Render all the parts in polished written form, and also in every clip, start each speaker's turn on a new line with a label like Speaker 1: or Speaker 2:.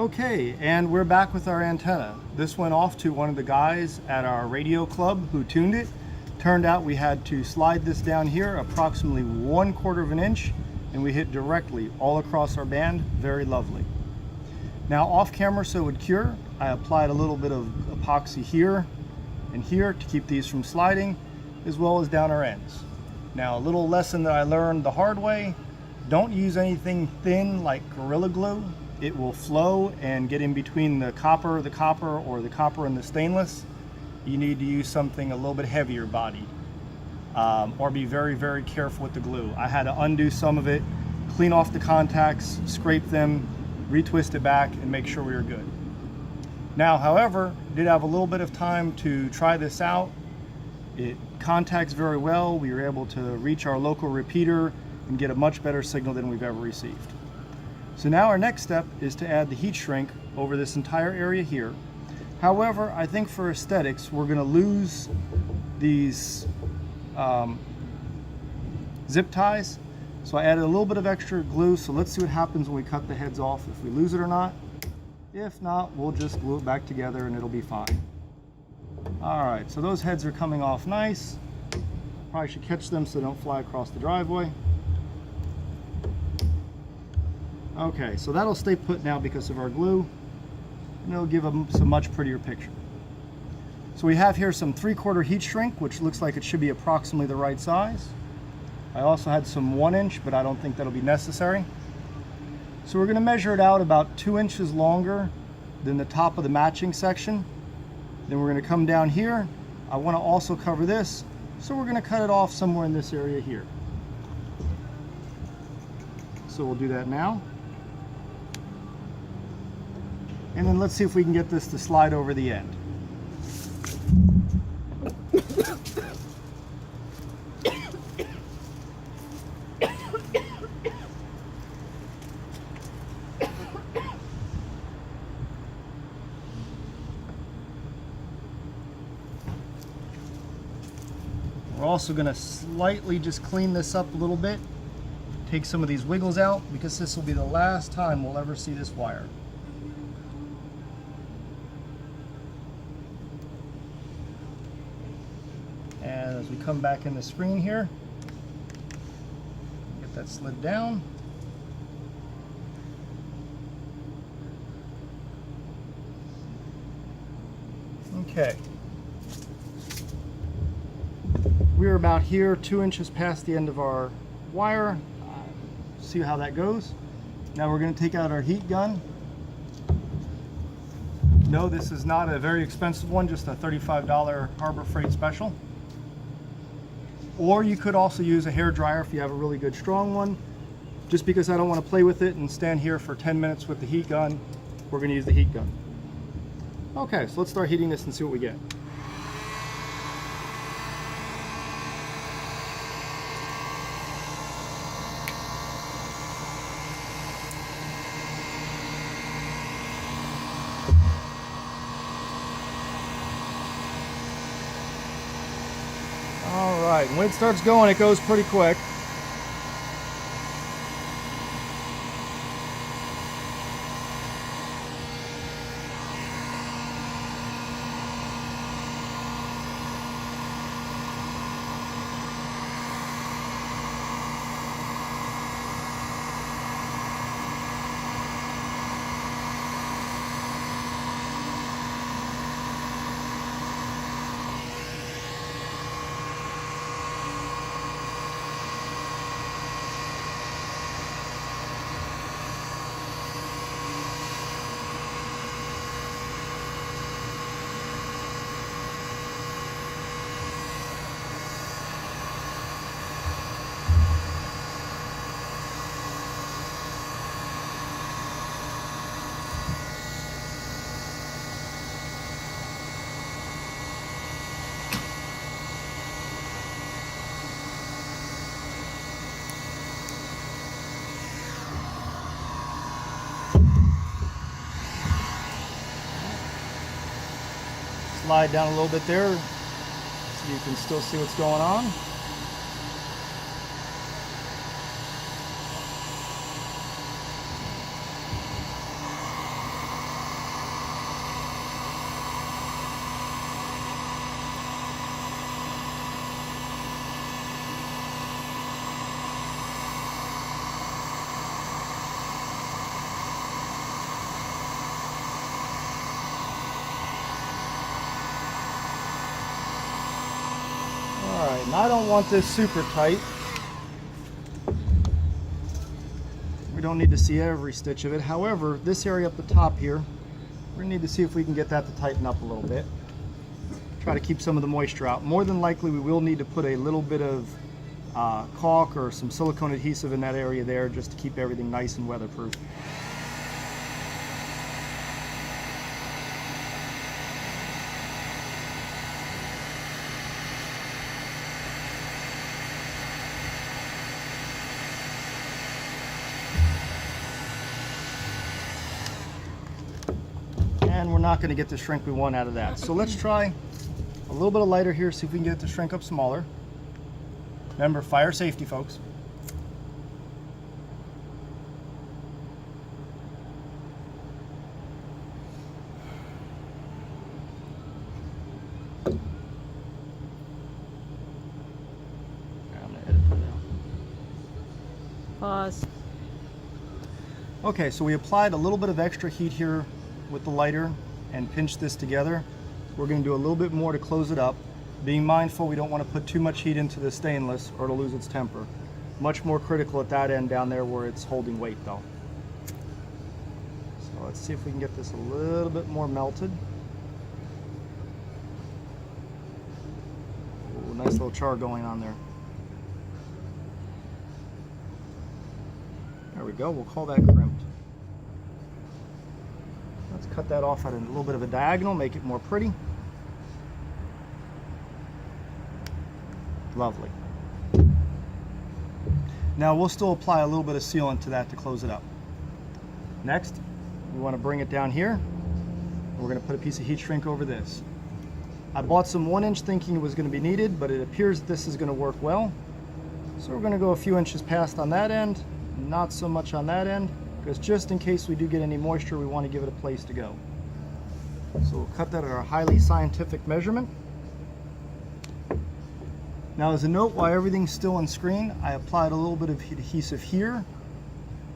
Speaker 1: Okay, and we're back with our antenna. This went off to one of the guys at our radio club who tuned it. Turned out we had to slide this down here approximately 1/4 of an inch, and we hit directly all across our band. Very lovely. Now off camera, so it would cure, I applied a little bit of epoxy here and here to keep these from sliding, as well as down our ends. Now a little lesson that I learned the hard way: don't use anything thin like Gorilla Glue. It will flow and get in between the copper, or the copper and the stainless. You need to use something a little bit heavier bodied, or be very, very careful with the glue. I had to undo some of it, clean off the contacts, scrape them, retwist it back, and make sure we were good. Now, however, did have a little bit of time to try this out. It contacts very well. We were able to reach our local repeater and get a much better signal than we've ever received. So now our next step is to add the heat shrink over this entire area here. However, I think for aesthetics, we're going to lose these zip ties. So I added a little bit of extra glue, so let's see what happens when we cut the heads off, if we lose it or not. If not, we'll just glue it back together and it'll be fine. All right, so those heads are coming off nice. Probably should catch them so they don't fly across the driveway. Okay, so that'll stay put now because of our glue, and it'll give them a much prettier picture. So we have here some 3/4 heat shrink, which looks like it should be approximately the right size. I also had some 1 inch, but I don't think that'll be necessary. So we're gonna measure it out about 2 inches longer than the top of the matching section. Then we're gonna come down here. I wanna also cover this, so we're gonna cut it off somewhere in this area here. So we'll do that now. And then let's see if we can get this to slide over the end. We're also going to slightly just clean this up a little bit, take some of these wiggles out, because this will be the last time we'll ever see this wire. And as we come back in the screen here, get that slid down. Okay. We're about here, 2 inches past the end of our wire. See how that goes. Now we're going to take out our heat gun. No, this is not a very expensive one, just a $35 Harbor Freight special. Or you could also use a hair dryer if you have a really good strong one. Just because I don't want to play with it and stand here for 10 minutes with the heat gun, we're going to use the heat gun. Okay, so let's start heating this and see what we get. All right, when it starts going, it goes pretty quick. Slide down a little bit there so you can still see what's going on. I don't want this super tight. We don't need to see every stitch of it. However, this area up the top here, we're gonna need to see if we can get that to tighten up a little bit. Try to keep some of the moisture out. More than likely, we will need to put a little bit of caulk or some silicone adhesive in that area there just to keep everything nice and weatherproof. And we're not going to get the shrink we want out of that. So let's try a little bit of lighter here, see if we can get it to shrink up smaller. Remember, fire safety, folks. I'm going to edit that out.
Speaker 2: Pause.
Speaker 1: Okay, so we applied a little bit of extra heat here with the lighter and pinched this together. We're going to do a little bit more to close it up. Being mindful, we don't want to put too much heat into the stainless or it'll lose its temper. Much more critical at that end down there where it's holding weight though. So let's see if we can get this a little bit more melted. Ooh, nice little char going on there. There we go, we'll call that crimped. Let's cut that off at a little bit of a diagonal, make it more pretty. Lovely. Now we'll still apply a little bit of sealant to that to close it up. Next, we want to bring it down here. We're going to put a piece of heat shrink over this. I bought some 1-inch thinking it was going to be needed, but it appears that this is going to work well. So we're going to go a few inches past on that end, not so much on that end, because just in case we do get any moisture, we want to give it a place to go. So we'll cut that at our highly scientific measurement. Now as a note, while everything's still on screen, I applied a little bit of adhesive here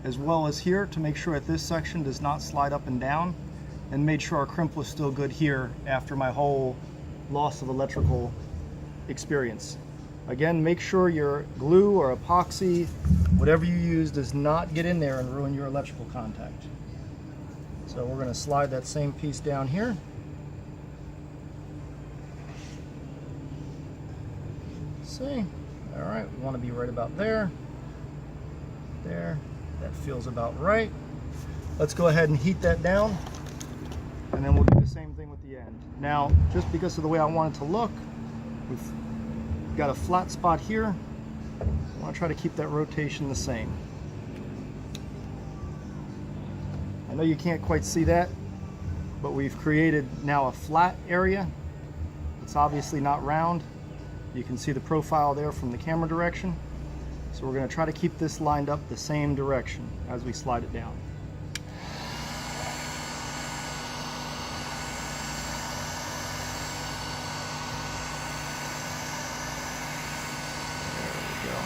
Speaker 1: as well as here to make sure that this section does not slide up and down, and made sure our crimp was still good here after my whole loss of electrical experience. Again, make sure your glue or epoxy, whatever you use, does not get in there and ruin your electrical contact. So we're going to slide that same piece down here. See, all right, we want to be right about there. There, that feels about right. Let's go ahead and heat that down, and then we'll do the same thing with the end. Now, just because of the way I want it to look, we've got a flat spot here. I want to try to keep that rotation the same. I know you can't quite see that, but we've created now a flat area. It's obviously not round. You can see the profile there from the camera direction. So we're going to try to keep this lined up the same direction as we slide it down. There we go.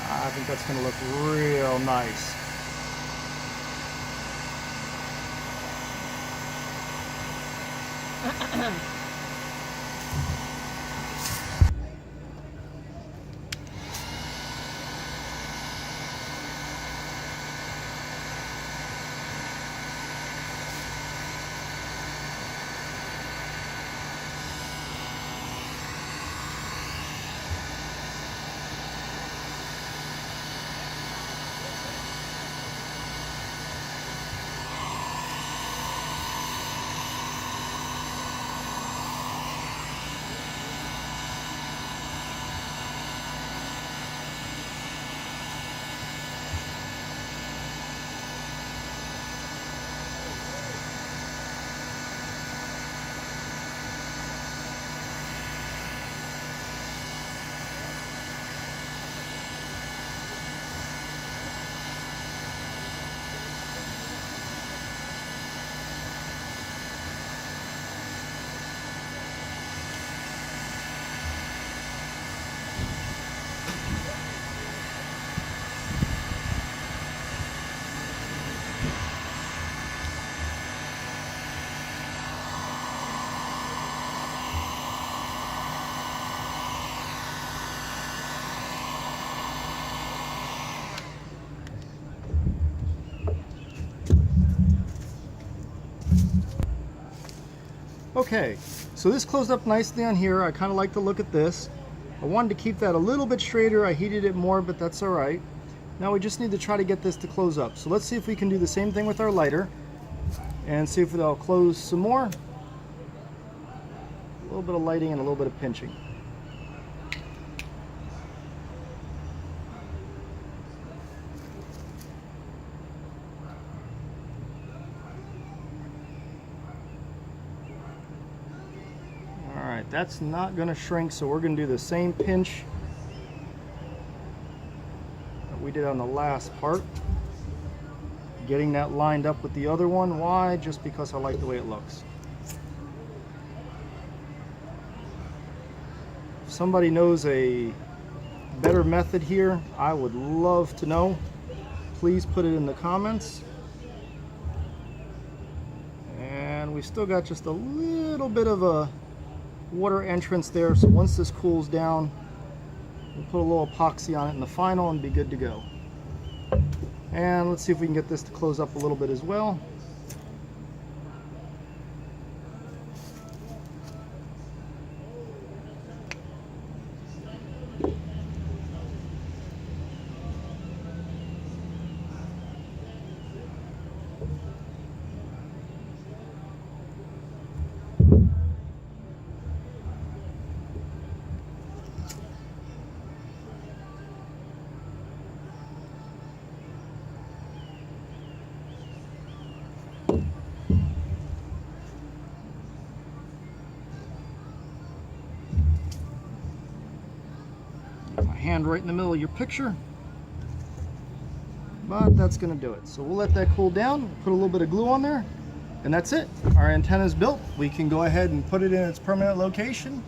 Speaker 1: I think that's going to look real nice. Okay, so this closed up nicely on here. I kind of like to look at this. I wanted to keep that a little bit straighter. I heated it more, but that's all right. Now we just need to try to get this to close up. So let's see if we can do the same thing with our lighter and see if it'll close some more. A little bit of lighting and a little bit of pinching. Alright, that's not going to shrink, so we're going to do the same pinch that we did on the last part. Getting that lined up with the other one. Why? Just because I like the way it looks. If somebody knows a better method here, I would love to know. Please put it in the comments. And we still got just a little bit of a water entrance there, so once this cools down, we'll put a little epoxy on it in the final and be good to go. And let's see if we can get this to close up a little bit as well. Hand right in the middle of your picture, but that's going to do it. So we'll let that cool down, put a little bit of glue on there, and that's it. Our antenna is built. We can go ahead and put it in its permanent location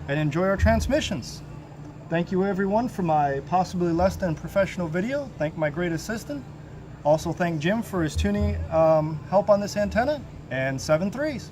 Speaker 1: and enjoy our transmissions. Thank you everyone for my possibly less than professional video. Thank my great assistant. Also thank Jim for his tuning help on this antenna, and 7 3s.